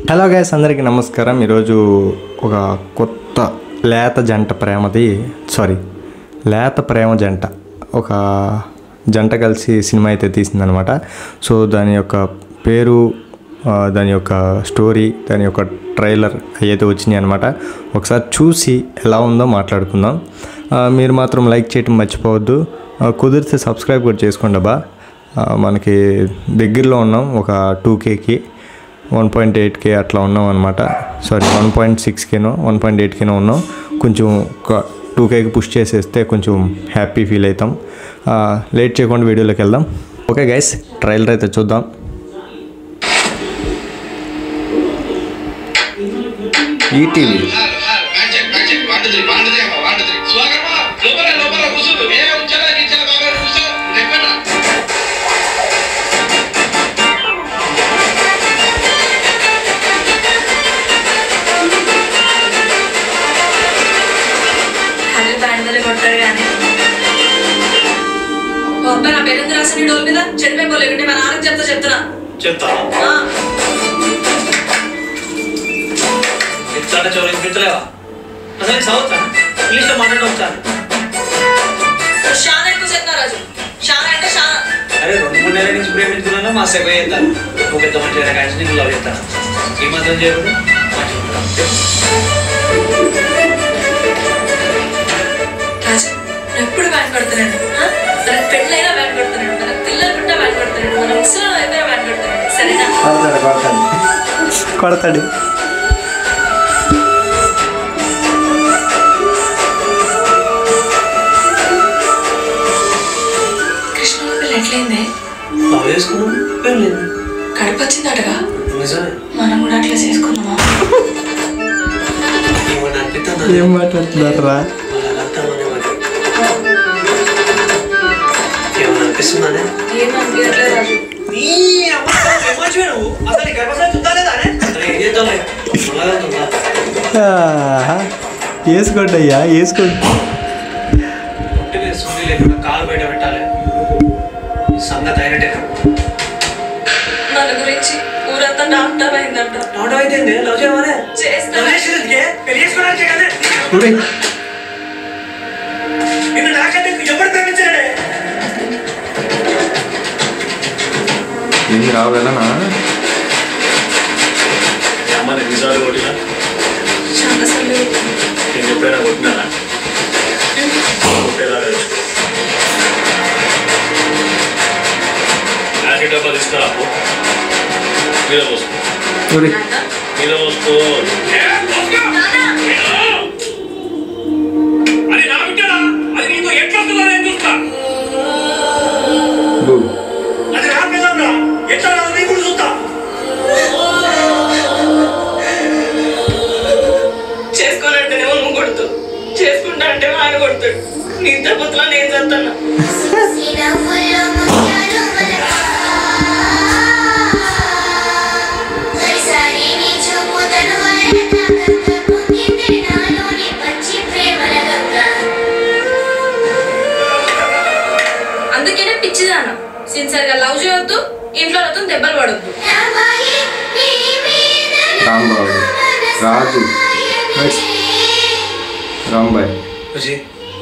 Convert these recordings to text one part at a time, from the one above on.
Hello guys, అందరికీ నమస్కారం. ఈరోజు ఒక కొత్త లేత ప్రేమ జంట ఒక జంట కలిసి సినిమా అయితే తీసిందనమాట. సో దాని యొక్క పేరు, దాని యొక్క స్టోరీ, దాని యొక్క ట్రైలర్ అయితే వచ్చినాయి అనమాట. ఒకసారి చూసి ఎలా ఉందో మాట్లాడుకుందాం. మీరు మాత్రం లైక్ చేయటం మర్చిపోవద్దు. కుదిరితే సబ్స్క్రైబ్ కూడా చేసుకోండి అబ్బా. మనకి దగ్గరలో ఉన్నాం, ఒక 2Kకి 1.8K అట్లా ఉన్నాం అనమాట. సారీ 1.6Kనో 1.8Kనో ఉన్నాం. కొంచెం 2Kకి పుష్ చేసేస్తే కొంచెం హ్యాపీ ఫీల్ అవుతాం. లేట్ చేయకుండా వీడియోలోకి వెళ్దాం. ఓకే గైస్, ట్రైలర్ అయితే చూద్దాం. ఈటీవీ నా పేరు రాసిన డోల్ మీద చెడిపోలేకుంటే మన ఆనంద్ చెప్తున్నా చాలా ఎక్కువ చెప్తున్నా రాజు. చాలా అంటే చాలా. అరే 2-3 నెలల నుంచి ప్రేమించుకున్నాను, మా సెగ చేస్తాను. నువ్వు పెద్ద మంచిగా కలిసి నీకు లవ్ చేస్తాను. ఈ మాత్రం చేయకూడదు. రాజు ఎప్పుడు బ్యాన్ కొడుతున్నాడు. మనకు పెళ్ళైనా బ్యాన్ కొడుతున్నాడు, మనకు పిల్లలు పుట్టా బ్యాన్ కొడుతున్నాడు, మన ముసలి అయిపోయినా బ్యాన్ కొడుతున్నాడు. సరేనా? కొడతాడు. కృష్ణ పిల్ల ఎట్లయింది? లవ్ చేసుకున్నాం, పెళ్ళింది. కడుపు వచ్చిందటగా. నిజమే. మనం కూడా అట్లా చేసుకున్నామా? ఏమన్నా అనిపిస్తుందా? ఏం మాట్లాడుతున్నారా? ఏమన్నా అనిపిస్తుందానే? ఏం అనిపించట్లేదు రాజు. వేసుకోండి అయ్యా, వేసుకోండి. కాలు బయట పెట్టాలి. సంగతి అయినట్టే. మన గురించి ఊరంతా డాక్టర్ అయిందంట. డాక్టర్ అయితే లవ్ చేయమనే చేస్తాను. నాకంటే ఎవరు ప్రేమించాడే? ఏమి రావాలనా? అమ్మ నిజాలు కొట్టినా చాలా సార్లు నేను ఎప్పుడైనా కొట్టినానా? యాసిడ్ డబ్బా తీసుకురా, మీద పోసుకో, మీద పోసుకో. అది నా బిడ్డరా, అది నీతో ఎట్లా వస్తుందో నేను చూస్తా. అది నా పిల్లరా, ఎట్లా నీ కూడా చూస్తా. చేసుకోనంటేనేమో నువ్వు కొడుతు, చేసుకుంటా అంటే ఆయన కొడుతాడు. నీ ఇద్దరు పుత్రులు నేను చేస్తాను. అందుకనే పిచ్చిదాన్న సిన్సియర్ గా లవ్ చేయొద్దు, ఇంట్లో దెబ్బలు పడొద్దు. రాంబాబు, రాజు, రాంబాయ్.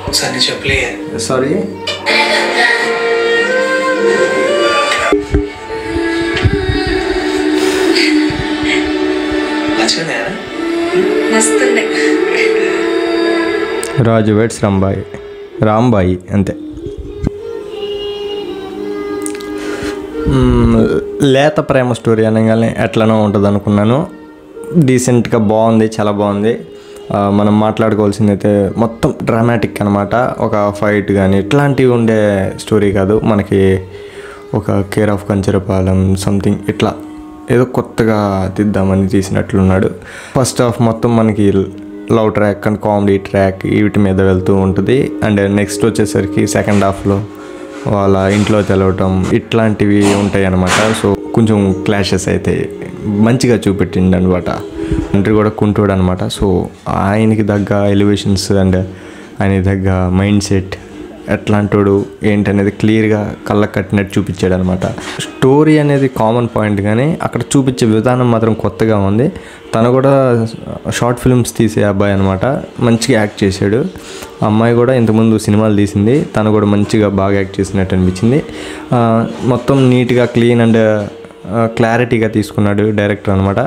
ఒకసారి నేను చెప్పలే. సారీ. మస్తుండే. రాజు వెట్స్ రాంబాయి అంతే. లేత ప్రేమ స్టోరీ అనగానే ఎట్లనో ఉంటుంది అనుకున్నాను. డీసెంట్గా బాగుంది, చాలా బాగుంది. మనం మాట్లాడుకోవాల్సింది అయితే మొత్తం డ్రామాటిక్ అనమాట. ఒక ఫైట్ కానీ ఇట్లాంటివి ఉండే స్టోరీ కాదు. మనకి ఒక కేర్ ఆఫ్ కంచరపాలెం సంథింగ్ ఇట్లా ఏదో కొత్తగా తీద్దామని తీసినట్లున్నాడు. ఫస్ట్ హాఫ్ మొత్తం మనకి love track and comedy track వీటి మీద వెళ్తూ ఉంటుంది. అండ్ నెక్స్ట్ వచ్చేసరికి సెకండ్ హాఫ్లో వాళ్ళ ఇంట్లో తెలవటం ఇట్లాంటివి ఉంటాయి అన్నమాట. సో కొంచెం క్లాషెస్ అయితే మంచిగా చూపెట్టిండు అనమాట. తండ్రి కూడా కుంటోడు అనమాట. సో ఆయనకి తగ్గ ఎలివేషన్స్ అండ్ ఆయనకి తగ్గ మైండ్ సెట్ ఎట్లాంటోడు ఏంటనేది క్లియర్గా కళ్ళకు కట్టినట్టు చూపించాడు అనమాట. స్టోరీ అనేది కామన్ పాయింట్ కానీ అక్కడ చూపించే విధానం మాత్రం కొత్తగా ఉంది. తను కూడా షార్ట్ ఫిల్మ్స్ తీసే అబ్బాయి అనమాట. మంచిగా యాక్ట్ చేశాడు. ఆ అమ్మాయి కూడా ఇంతకుముందు సినిమాలు తీసింది. తను కూడా మంచిగా బాగా యాక్ట్ చేసినట్టు అనిపించింది. మొత్తం నీట్గా క్లీన్ అండ్ క్లారిటీగా తీసుకున్నాడు డైరెక్టర్ అనమాట.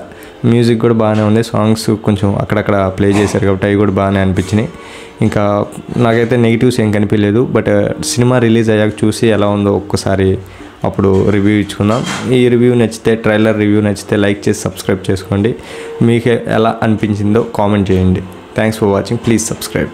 మ్యూజిక్ కూడా బాగానే ఉంది. సాంగ్స్ కొంచెం అక్కడక్కడ ప్లే చేశారు కాబట్టి అవి కూడా బాగానే అనిపించినాయి. ఇంకా నాకైతే నెగిటివ్స్ ఏం కనిపించలేదు. బట్ సినిమా రిలీజ్ అయ్యాక చూసి ఎలా ఉందో ఒక్కసారి అప్పుడు రివ్యూ ఇచ్చుకుందాం. ఈ రివ్యూ నచ్చితే, ట్రైలర్ రివ్యూ నచ్చితే లైక్ చేసి సబ్స్క్రైబ్ చేసుకోండి. మీకు ఎలా అనిపించిందో కామెంట్ చేయండి. Thanks for watching. Please subscribe.